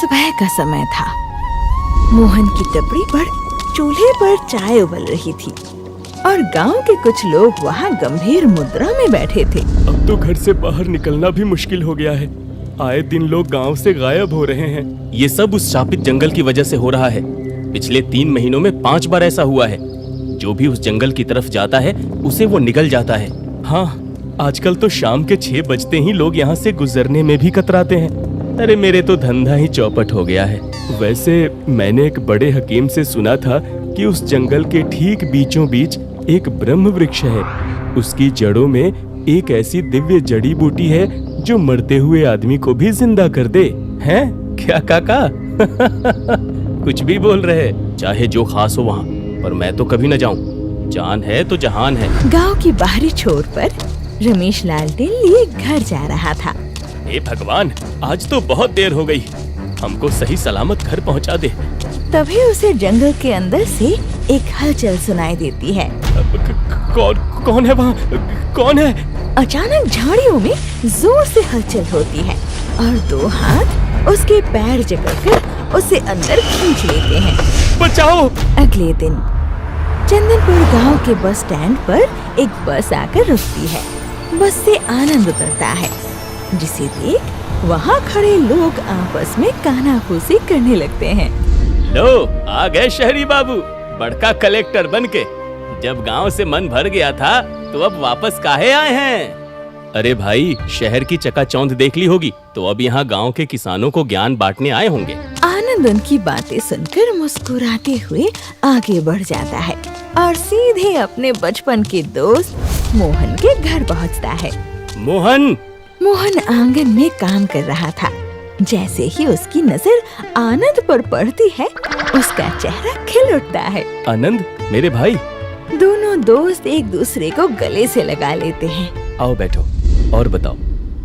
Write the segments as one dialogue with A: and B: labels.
A: सुबह का समय था। मोहन की टपरी पर चूल्हे पर चाय उबल रही थी और गांव के कुछ लोग वहां गंभीर मुद्रा में बैठे थे।
B: अब तो घर से बाहर निकलना भी मुश्किल हो गया है। आए दिन लोग गांव से गायब हो रहे हैं।
C: ये सब उस शापित जंगल की वजह से हो रहा है। पिछले 3 महीनों में 5 बार ऐसा हुआ है। जो भी उस जंगल की तरफ जाता है उसे वो निगल जाता है।
B: हाँ, आजकल तो शाम के 6 बजते ही लोग यहाँ से गुजरने में भी कतराते हैं। अरे मेरे तो धंधा ही चौपट हो गया है। वैसे मैंने एक बड़े हकीम से सुना था कि उस जंगल के ठीक बीचों बीच एक ब्रह्म वृक्ष है। उसकी जड़ों में एक ऐसी दिव्य जड़ी बूटी है जो मरते हुए आदमी को भी जिंदा कर दे। हैं? क्या काका?
C: कुछ भी बोल रहे, चाहे जो खास हो वहाँ, पर मैं तो कभी न जाऊं। जान है तो जहान है।
A: गांव की बाहरी छोर पर रमेश लालटेन लिए घर जा रहा था।
C: हे भगवान, आज तो बहुत देर हो गई। हमको सही सलामत घर पहुंचा दे।
A: तभी उसे जंगल के अंदर से एक हलचल सुनाई देती है।
B: कौन है वहाँ? कौन है?
A: अचानक झाड़ियों में जोर से हलचल होती है और 2 हाथ उसके पैर जकड़कर उसे अंदर खींच लेते हैं।
B: बचाओ!
A: अगले दिन चंदनपुर गांव के बस स्टैंड पर एक बस आकर रुकती है। बस से आनंद उतरता है, जिसे देख वहाँ खड़े लोग आपस में कानाफूसी करने लगते हैं।
C: लो, आ गए शहरी बाबू, बड़का कलेक्टर बनके। जब गांव से मन भर गया था तो अब वापस काहे आए हैं? अरे भाई, शहर की चकाचौंध देख ली होगी तो अब यहाँ गांव के किसानों को ज्ञान बांटने आए होंगे।
A: आनंद उनकी बातें सुनकर मुस्कुराते हुए आगे बढ़ जाता है और सीधे अपने बचपन के दोस्त मोहन के घर पहुँचता है।
C: मोहन
A: आंगन में काम कर रहा था। जैसे ही उसकी नजर आनंद पर पड़ती है, उसका चेहरा खिल उठता है।
C: आनंद, मेरे भाई।
A: दोनों दोस्त एक दूसरे को गले से लगा लेते हैं।
C: आओ बैठो और बताओ,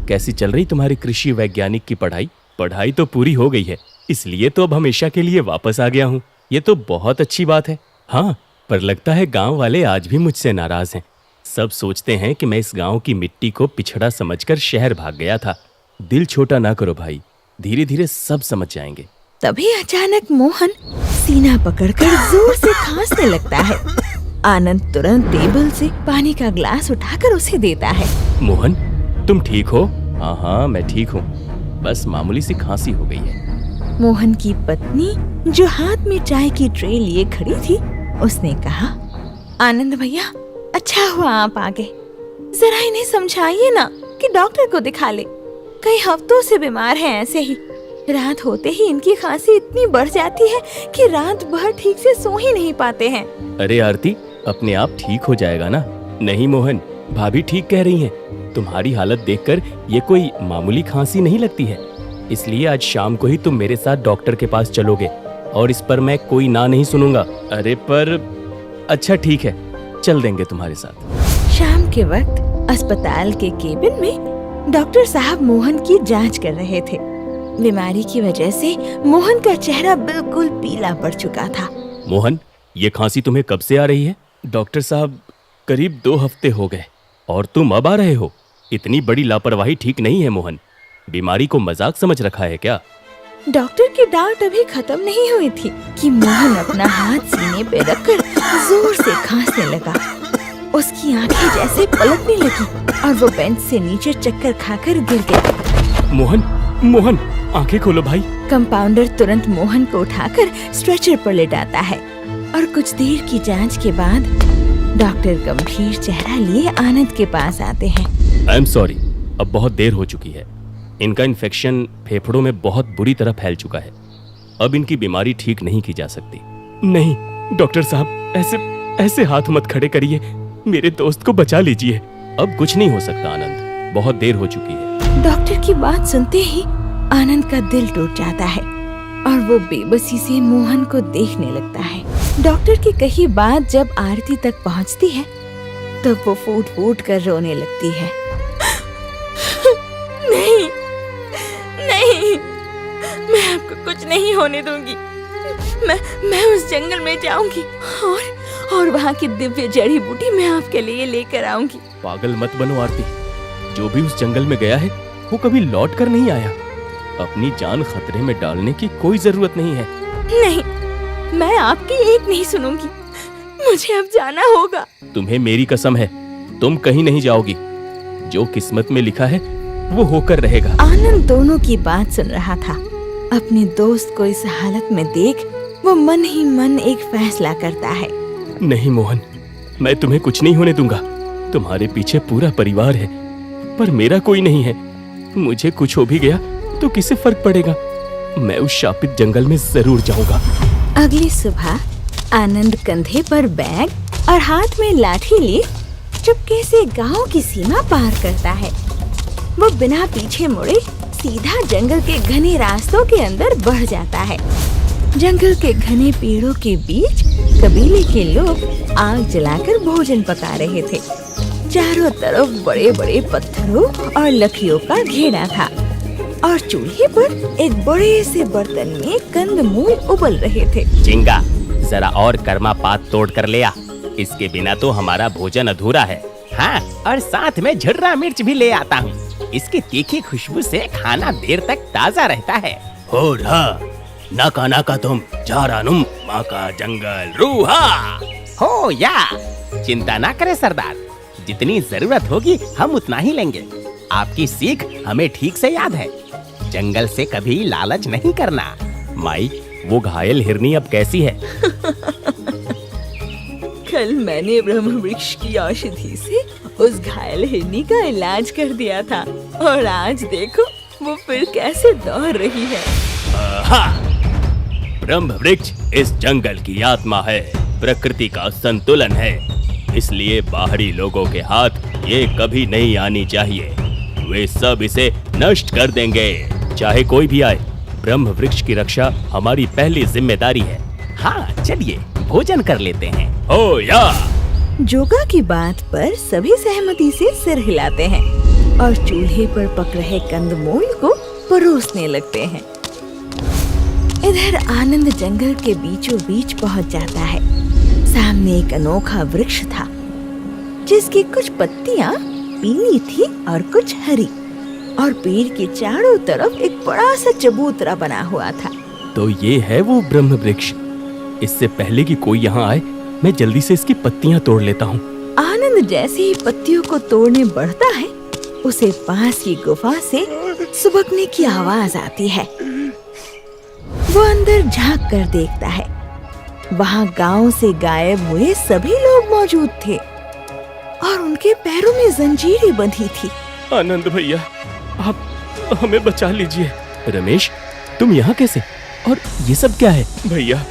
C: कैसी चल रही तुम्हारी कृषि वैज्ञानिक की पढ़ाई? पढ़ाई तो पूरी हो गई है, इसलिए तो अब हमेशा के लिए वापस आ गया हूँ। ये तो बहुत अच्छी बात है। हाँ, पर लगता है गांव वाले आज भी मुझसे नाराज हैं। सब सोचते हैं कि मैं इस गांव की मिट्टी को पिछड़ा समझकर शहर भाग गया था। दिल छोटा ना करो भाई, धीरे धीरे सब समझ जाएंगे।
A: तभी अचानक मोहन सीना पकड़कर जोर से खांसने लगता है। आनंद तुरंत टेबल से पानी का ग्लास उठाकर उसे देता है।
C: मोहन, तुम ठीक हो? हाँ, मैं ठीक हूँ। बस मामूली सी खांसी हो गई है।
A: मोहन की पत्नी, जो हाथ में चाय की ट्रे लिए खड़ी थी, उसने कहा, आनंद भैया, अच्छा हुआ आप आ गए। जरा इन्हें समझाइए ना कि डॉक्टर को दिखा ले। कई हफ्तों से बीमार हैं ऐसे ही। रात होते ही इनकी खांसी इतनी बढ़ जाती है कि रात भर ठीक से सो ही नहीं पाते हैं।
C: अरे आरती, अपने आप ठीक हो जाएगा ना? नहीं मोहन, भाभी ठीक कह रही हैं। तुम्हारी हालत देखकर ये कोई मामूली खांसी नहीं लगती है। इसलिए आज शाम को ही तुम मेरे साथ डॉक्टर के पास चलोगे और इस पर मैं कोई ना नहीं सुनूंगा। अरे पर अच्छा ठीक है, चल देंगे तुम्हारे साथ।
A: शाम के वक्त अस्पताल के केबिन में डॉक्टर साहब मोहन की जांच कर रहे थे। बीमारी की वजह से मोहन का चेहरा बिल्कुल पीला पड़ चुका था।
C: मोहन, ये खांसी तुम्हें कब से आ रही है? डॉक्टर साहब, करीब 2 हफ्ते हो गए और तुम अब आ रहे हो। इतनी बड़ी लापरवाही ठीक नहीं है मोहन। बीमारी को मजाक समझ रखा है क्या?
A: डॉक्टर की डांट अभी खत्म नहीं हुई थी कि मोहन अपना हाथ सीने पे रखकर जोर से खांसने लगा। उसकी आंखें जैसे पलकने लगी और वो बेंच से नीचे चक्कर खाकर गिर गया।
C: मोहन, आंखें खोलो भाई।
A: कंपाउंडर तुरंत मोहन को उठाकर स्ट्रेचर पर लेटाता है और कुछ देर की जांच के बाद डॉक्टर गंभीर चेहरा लिए आनंद के पास आते हैं।
C: आई एम सॉरी, अब बहुत देर हो चुकी है। इनका इन्फेक्शन फेफड़ों में बहुत बुरी तरह फैल चुका है। अब इनकी बीमारी ठीक नहीं की जा सकती।
B: नहीं डॉक्टर साहब, ऐसे हाथ मत खड़े करिए। मेरे दोस्त को बचा लीजिए।
C: अब कुछ नहीं हो सकता आनंद, बहुत देर हो चुकी है।
A: डॉक्टर की बात सुनते ही आनंद का दिल टूट जाता है और वो बेबसी से मोहन को देखने लगता है। डॉक्टर की कही बात जब आरती तक पहुंचती है तब वो फूट फूट कर रोने लगती है। नहीं, मैं आपको कुछ नहीं होने दूंगी। मैं उस जंगल में जाऊंगी और वहाँ की दिव्य जड़ी बूटी मैं आपके लिए लेकर आऊंगी।
C: पागल मत बनो आरती। जो भी उस जंगल में गया है वो कभी लौट कर नहीं आया।
B: अपनी जान खतरे में डालने की कोई जरूरत नहीं है।
A: नहीं, मैं आपकी एक नहीं सुनूंगी। मुझे अब जाना होगा।
B: तुम्हें मेरी कसम है, तुम कहीं नहीं जाओगी। जो किस्मत में लिखा है वो होकर रहेगा।
A: आनंद दोनों की बात सुन रहा था। अपने दोस्त को इस हालत में देख वो मन ही मन एक फैसला करता है।
B: नहीं मोहन, मैं तुम्हें कुछ नहीं होने दूंगा। तुम्हारे पीछे पूरा परिवार है, पर मेरा कोई नहीं है। मुझे कुछ हो भी गया तो किसे फर्क पड़ेगा। मैं उस शापित जंगल में जरूर जाऊंगा।
A: अगली सुबह आनंद कंधे पर बैग और हाथ में लाठी लिए चुपके से गांव की सीमा पार करता है। वो बिना पीछे मुड़े सीधा जंगल के घने रास्तों के अंदर बढ़ जाता है। जंगल के घने पेड़ों के बीच कबीले के लोग आग जलाकर भोजन पका रहे थे। चारों तरफ बड़े बड़े पत्थरों और लकड़ियों का घेरा था और चूल्हे पर एक बड़े से बर्तन में कंदमूल उबल रहे थे।
C: चिंगा, जरा और कर्मा पात तोड़ कर ले आ। इसके बिना तो हमारा भोजन अधूरा है। हाँ, और साथ में झुर्रा मिर्च भी ले आता हूँ। इसकी तीखी खुशबू से खाना देर तक ताजा रहता है।
B: हो रहा नाका नाका तुम चारानुम माँ का जंगल रूहा
C: हो या चिंता ना करे सरदार, जितनी जरूरत होगी हम उतना ही लेंगे। आपकी सीख हमें ठीक से याद है, जंगल से कभी लालच नहीं करना।
B: माई, वो घायल हिरनी अब कैसी है?
A: कल मैंने ब्रह्म वृक्ष की औषधि से उस घायल हिरनी का इलाज कर दिया था और आज देखो वो फिर कैसे दौड़ रही है।
B: ब्रह्म वृक्ष इस जंगल की आत्मा है, प्रकृति का संतुलन है, इसलिए बाहरी लोगों के हाथ ये कभी नहीं आनी चाहिए। वे सब इसे नष्ट कर देंगे, चाहे कोई भी आए। ब्रह्म वृक्ष की रक्षा हमारी पहली जिम्मेदारी है।
C: हाँ, चलिए भोजन कर लेते हैं।
B: ओ या!
A: जोगा की बात पर सभी सहमति से सिर हिलाते हैं और चूल्हे पर पक रहे कंदमूल को परोसने लगते हैं। इधर आनंद जंगल के बीचों बीच पहुंच जाता है। सामने एक अनोखा वृक्ष था जिसकी कुछ पत्तियां पीली थी और कुछ हरी, और पेड़ के चारों तरफ एक बड़ा सा चबूतरा बना हुआ था।
B: तो ये है वो ब्रह्म वृक्ष। इससे पहले कि कोई यहाँ आए, मैं जल्दी से इसकी पत्तियां तोड़ लेता हूँ।
A: आनंद जैसे ही पत्तियों को तोड़ने बढ़ता है, उसे पास की गुफा से सुबकने की आवाज आती है। वो अंदर झांक कर देखता है। वहाँ गांव से गायब हुए सभी लोग मौजूद थे और उनके पैरों में जंजीरें बंधी थी।
B: आनंद भैया, आप हमें बचा लीजिए। रमेश, तुम यहाँ कैसे? और ये सब क्या है? भैया,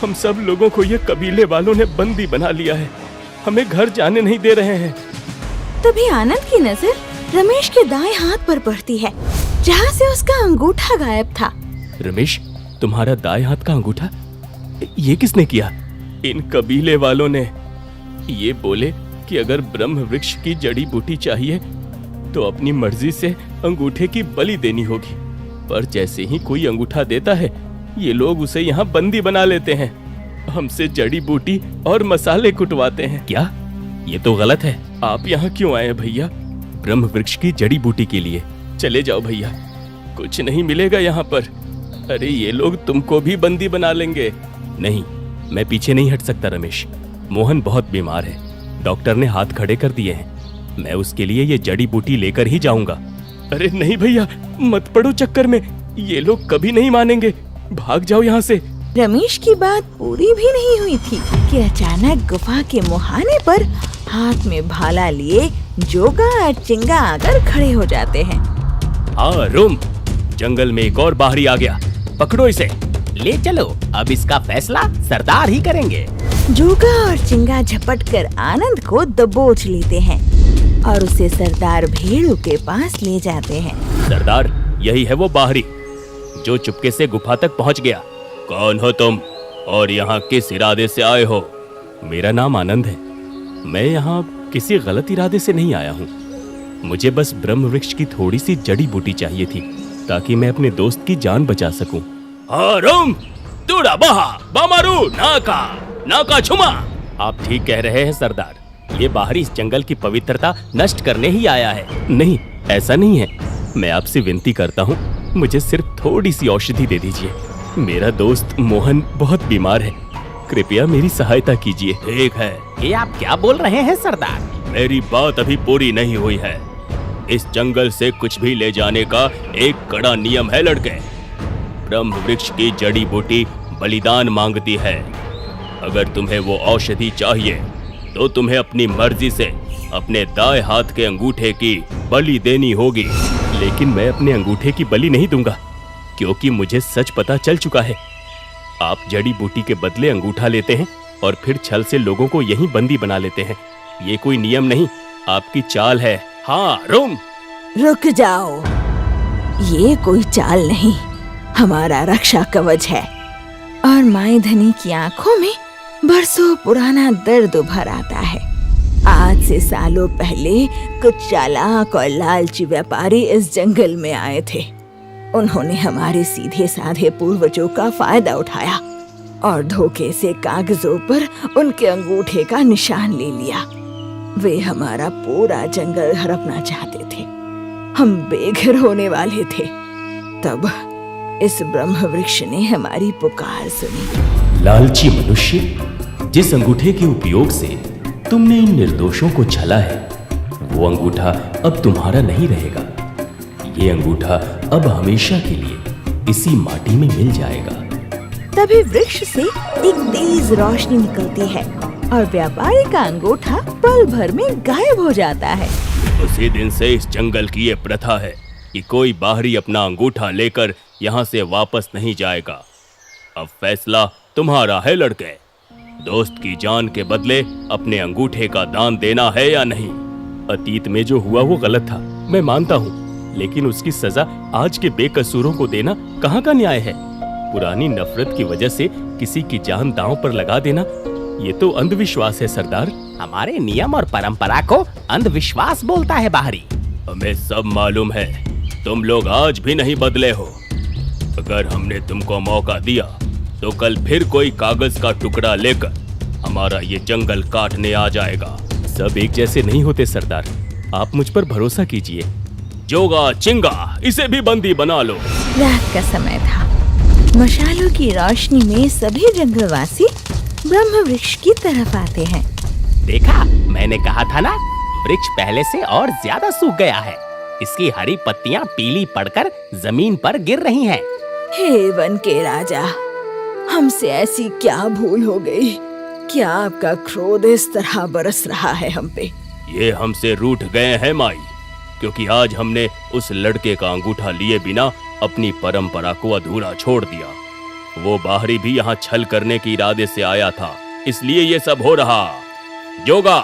B: हम सब लोगों को ये कबीले वालों ने बंदी बना लिया है। हमें घर जाने नहीं दे रहे हैं।
A: तभी आनंद की नजर रमेश के दाएं हाथ पर पड़ती है, जहाँ से उसका अंगूठा गायब था।
B: रमेश, तुम्हारा दाएं हाथ का अंगूठा ये किसने किया? इन कबीले वालों ने। ये बोले कि अगर ब्रह्म वृक्ष की जड़ी बूटी चाहिए तो अपनी मर्जी से अंगूठे की बलि देनी होगी, पर जैसे ही कोई अंगूठा देता है ये लोग उसे यहाँ बंदी बना लेते हैं। हमसे जड़ी बूटी और मसाले कुटवाते हैं। क्या? ये तो गलत है। आप यहाँ क्यों आए भैया? ब्रह्म वृक्ष की जड़ी बूटी के लिए। चले जाओ भैया, कुछ नहीं मिलेगा यहाँ पर। अरे ये लोग तुमको भी बंदी बना लेंगे। नहीं, मैं पीछे नहीं हट सकता रमेश। मोहन बहुत बीमार है, डॉक्टर ने हाथ खड़े कर दिए हैं। मैं उसके लिए ये जड़ी बूटी लेकर ही जाऊंगा। अरे नहीं भैया, मत पड़ो चक्कर में, ये लोग कभी नहीं मानेंगे। भाग जाओ यहाँ से।
A: रमेश की बात पूरी भी नहीं हुई थी कि अचानक गुफा के मुहाने पर हाथ में भाला लिए जोगा और चिंगा आकर खड़े हो जाते हैं।
B: हाँ रुम, जंगल में एक और बाहरी आ गया, पकड़ो इसे।
C: ले चलो, अब इसका फैसला सरदार ही करेंगे।
A: जोगा और चिंगा झपट कर आनंद को दबोच लेते हैं और उसे सरदार भेड़ू के पास ले जाते हैं।
B: सरदार, यही है वो बाहरी जो चुपके से गुफा तक पहुंच गया। कौन हो तुम और यहाँ किस इरादे से आए हो? मेरा नाम आनंद है। मैं यहाँ किसी गलत इरादे से नहीं आया हूँ। मुझे बस ब्रह्म वृक्ष की थोड़ी सी जड़ी बूटी चाहिए थी ताकि मैं अपने दोस्त की जान बचा सकूं। हारुम, तुड़ा बहा, बामारू, नाका, नाका छुमा। आप ठीक कह रहे हैं सरदार, ये बाहरी इस जंगल की पवित्रता नष्ट करने ही आया है। नहीं, ऐसा नहीं है। मैं आपसे विनती करता हूँ, मुझे सिर्फ थोड़ी सी औषधि दे दीजिए। मेरा दोस्त मोहन बहुत बीमार है, कृपया मेरी सहायता कीजिए।
C: ठीक है, ये आप क्या बोल रहे हैं सरदार? मेरी बात अभी पूरी नहीं हुई है। इस जंगल से कुछ भी ले जाने का एक कड़ा नियम है लड़के। ब्रह्म वृक्ष की जड़ी बूटी बलिदान मांगती है। अगर तुम्हें वो औषधि चाहिए तो तुम्हें अपनी मर्जी से अपने दाएं हाथ के अंगूठे की बलि देनी होगी।
B: लेकिन मैं अपने अंगूठे की बलि नहीं दूंगा, क्योंकि मुझे सच पता चल चुका है। आप जड़ी बूटी के बदले अंगूठा लेते हैं और फिर छल से लोगों को यहीं बंदी बना लेते हैं। ये कोई नियम नहीं, आपकी चाल है। हाँ,
A: रुक जाओ, ये कोई चाल नहीं, हमारा रक्षा कवच है। और माई धनी की आंखों में बरसों पुराना दर्द उभर आता है। आज से सालों पहले कुछ चालाक और लालची व्यापारी इस जंगल में आए थे। उन्होंने हमारे सीधे साधे पूर्वजों का फायदा उठाया और धोखे से कागजों पर उनके अंगूठे का निशान ले लिया। वे हमारा पूरा जंगल हड़पना चाहते थे। हम बेघर होने वाले थे। तब इस ब्रह्म वृक्ष ने हमारी पुकार सुनी।
B: लालची मनुष्य, जिस अंगूठे के उपयोग से तुमने इन निर्दोषों को छला है, वो अंगूठा अब तुम्हारा नहीं रहेगा। ये अंगूठा अब हमेशा के लिए इसी माटी में मिल जाएगा।
A: तभी वृक्ष से एक तेज रोशनी निकलती है और व्यापारी का अंगूठा पल भर में गायब हो जाता है।
C: उसी दिन से इस जंगल की ये प्रथा है कि कोई बाहरी अपना अंगूठा लेकर यहाँ से वापस नहीं जाएगा। अब फैसला तुम्हारा है लड़के। दोस्त की जान के बदले अपने अंगूठे का दान देना है या नहीं?
B: अतीत में जो हुआ वो गलत था, मैं मानता हूँ, लेकिन उसकी सजा आज के बेकसूरों को देना कहाँ का न्याय है? पुरानी नफरत की वजह से किसी की जान दांव पर लगा देना, ये तो अंधविश्वास है सरदार।
C: हमारे नियम और परंपरा को अंधविश्वास बोलता है बाहरी। हमें सब मालूम है, तुम लोग आज भी नहीं बदले हो। अगर हमने तुमको मौका दिया तो कल फिर कोई कागज का टुकड़ा लेकर हमारा ये जंगल काटने आ जाएगा।
B: सब एक जैसे नहीं होते सरदार, आप मुझ पर भरोसा कीजिए।
C: जोगा चिंगा, इसे भी बंदी बना लो।
A: रात का समय था। मशालों की रोशनी में सभी जंगलवासी ब्रह्म वृक्ष की तरफ आते हैं।
C: देखा, मैंने कहा था ना, वृक्ष पहले से और ज्यादा सूख गया है। इसकी हरी पत्तियां पीली पड़कर जमीन पर गिर रही हैं।
A: हे वन के राजा, हमसे ऐसी क्या भूल हो गई? क्या आपका क्रोध इस तरह बरस रहा है हम पे?
C: ये हमसे रूठ गए हैं माई, क्योंकि आज हमने उस लड़के का अंगूठा लिए बिना अपनी परंपरा को अधूरा छोड़ दिया। वो बाहरी भी यहाँ छल करने के इरादे से आया था, इसलिए ये सब हो रहा। जोगा,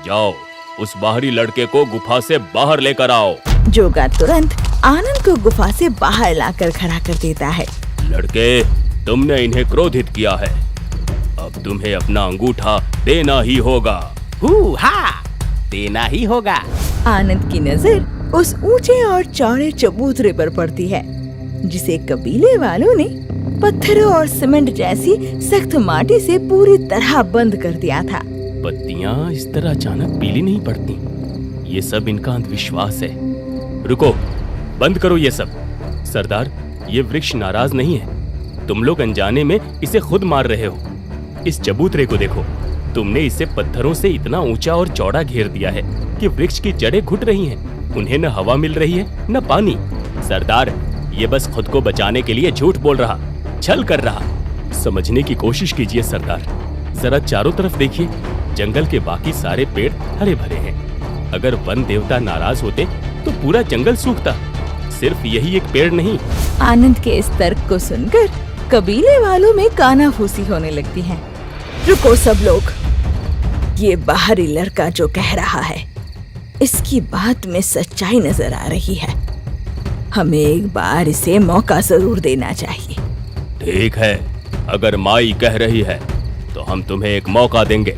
C: जाओ उस बाहरी लड़के को गुफा से बाहर लेकर आओ।
A: जोगा तुरंत आनंद को गुफा से बाहर लाकर खड़ा कर देता है।
C: लड़के, तुमने इन्हें क्रोधित किया है, अब तुम्हें अपना अंगूठा देना ही होगा। देना ही होगा।
A: आनंद की नजर उस ऊंचे और चौड़े चबूतरे पर पड़ती है, जिसे कबीले वालों ने पत्थरों और सीमेंट जैसी सख्त माटी से पूरी तरह बंद कर दिया था।
B: पत्तियां इस तरह अचानक पीली नहीं पड़ती, ये सब इनका अंधविश्वास है। रुको, बंद करो ये सब। सरदार, ये वृक्ष नाराज नहीं है, तुम लोग अनजाने में इसे खुद मार रहे हो। इस चबूतरे को देखो, तुमने इसे पत्थरों से इतना ऊंचा और चौड़ा घेर दिया है कि वृक्ष की जड़ें घुट रही हैं। उन्हें न हवा मिल रही है न पानी। सरदार, ये बस खुद को बचाने के लिए झूठ बोल रहा, छल कर रहा। समझने की कोशिश कीजिए सरदार, जरा चारों तरफ देखिए, जंगल के बाकी सारे पेड़ हरे भरे हैं। अगर वन देवता नाराज होते तो पूरा जंगल सूखता, सिर्फ यही एक पेड़ नहीं।
A: आनंद के इस तर्क को सुनकर कबीले वालों में कानाफूसी होने लगती है। रुको सब लोग, ये बाहरी लड़का जो कह रहा है, इसकी बात में सच्चाई नजर आ रही है। हमें एक बार इसे मौका जरूर देना चाहिए।
C: ठीक है, अगर माई कह रही है तो हम तुम्हें एक मौका देंगे,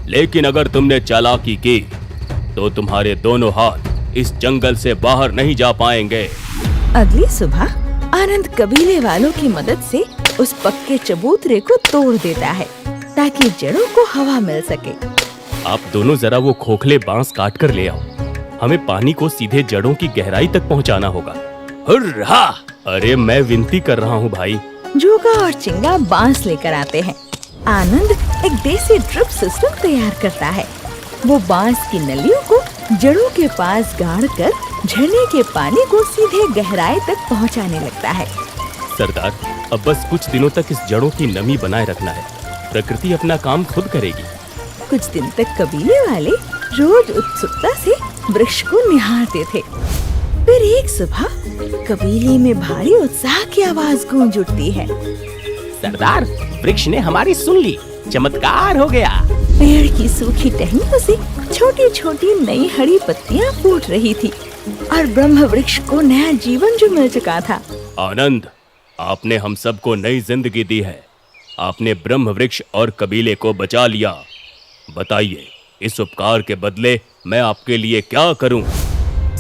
C: लेकिन अगर तुमने चालाकी की तो तुम्हारे दोनों हाथ इस जंगल से बाहर नहीं जा पाएंगे।
A: अगली सुबह आनंद कबीले वालों की मदद से उस पक्के चबूतरे को तोड़ देता है, ताकि जड़ों को हवा मिल सके।
B: आप दोनों जरा वो खोखले बांस काट कर ले आओ, हमें पानी को सीधे जड़ों की गहराई तक पहुंचाना होगा।
C: हुर्रा!
B: अरे मैं विनती कर रहा हूँ भाई।
A: जोगा और चिंगा बांस लेकर आते हैं। आनंद एक देसी ड्रिप सिस्टम तैयार करता है। वो बांस की नलियों को जड़ों के पास गाड़कर झरने के पानी को सीधे गहराई तक पहुंचाने लगता है।
B: सरदार, अब बस कुछ दिनों तक इस जड़ों की नमी बनाए रखना है। प्रकृति अपना काम खुद करेगी।
A: कुछ दिन तक कबीले वाले रोज उत्सुकता से वृक्ष को निहारते थे। फिर एक सुबह कबीले में भारी उत्साह की आवाज गूंज उठती है।
C: सरदार, वृक्ष ने हमारी सुन ली, चमत्कार हो गया।
A: पेड़ की सूखी टहनियों से छोटी छोटी नई हरी पत्तियां फूट रही थी और ब्रह्म वृक्ष को नया जीवन जो मिल चुका था।
B: आनंद, आपने हम सबको नई जिंदगी दी है। आपने ब्रह्म वृक्ष और कबीले को बचा लिया। बताइए, इस उपकार के बदले मैं आपके लिए क्या करूं?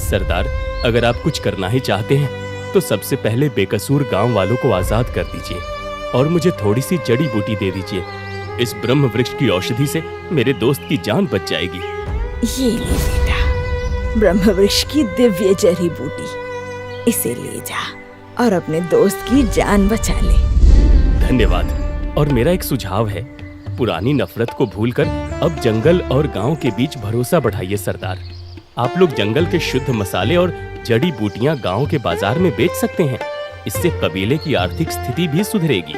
C: सरदार, अगर आप कुछ करना ही चाहते हैं तो सबसे पहले बेकसूर गांव वालों को आजाद कर दीजिए और मुझे थोड़ी सी जड़ी बूटी दे दीजिए। इस ब्रह्म वृक्ष की औषधि से मेरे दोस्त की जान बच जाएगी।
A: ये ले बेटा, ब्रह्म वृक्ष की दिव्य जड़ी बूटी, इसे ले जा और अपने दोस्त की जान बचा ले।
C: धन्यवाद। और मेरा एक सुझाव है, पुरानी नफरत को भूलकर अब जंगल और गांव के बीच भरोसा बढ़ाइए। सरदार, आप लोग जंगल के शुद्ध मसाले और जड़ी बूटियां गांव के बाजार में बेच सकते हैं। इससे कबीले की आर्थिक स्थिति भी सुधरेगी।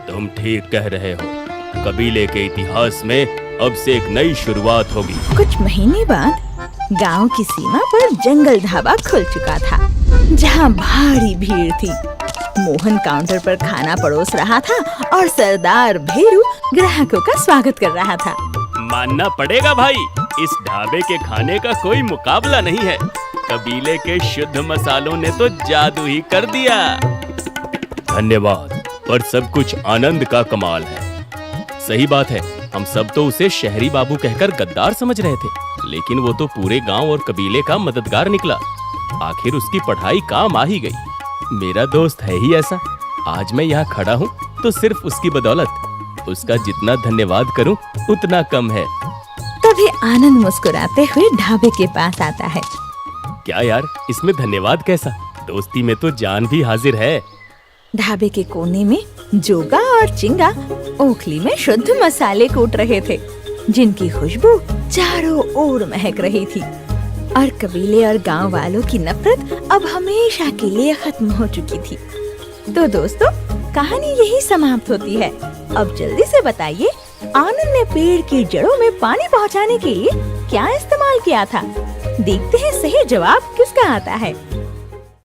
B: तुम ठीक कह रहे हो। कबीले के इतिहास में अब से एक नई शुरुआत होगी।
A: कुछ महीने बाद गांव की सीमा पर जंगल ढाबा खुल चुका था, जहां भारी भीड़ थी। मोहन काउंटर पर खाना परोस रहा था और सरदार भेरू ग्राहकों का स्वागत कर रहा था।
B: मानना पड़ेगा भाई, इस ढाबे के खाने का कोई मुकाबला नहीं है। कबीले के शुद्ध मसालों ने तो जादू ही कर दिया। धन्यवाद, पर सब कुछ आनंद का कमाल है।
C: सही बात है, हम सब तो उसे शहरी बाबू कहकर गद्दार समझ रहे थे, लेकिन वो तो पूरे गांव और कबीले का मददगार निकला। आखिर उसकी पढ़ाई काम आ ही गई। मेरा दोस्त है ही ऐसा। आज मैं यहाँ खड़ा हूँ तो सिर्फ उसकी बदौलत। उसका जितना धन्यवाद करूँ उतना कम है।
A: तभी आनंद मुस्कुराते हुए ढाबे के पास आता है।
C: क्या यार, इसमें धन्यवाद कैसा? दोस्ती में तो जान भी हाजिर है।
A: ढाबे के कोने में जोगा और चिंगा ओखली में शुद्ध मसाले कूट रहे थे, जिनकी खुशबू चारों ओर महक रही थी। और कबीले और गांव वालों की नफरत अब हमेशा के लिए खत्म हो चुकी थी। तो दोस्तों, कहानी यही समाप्त होती है। अब जल्दी से बताइए, आनंद ने पेड़ की जड़ों में पानी पहुंचाने के लिए क्या इस्तेमाल किया था? देखते हैं सही जवाब किसका आता है।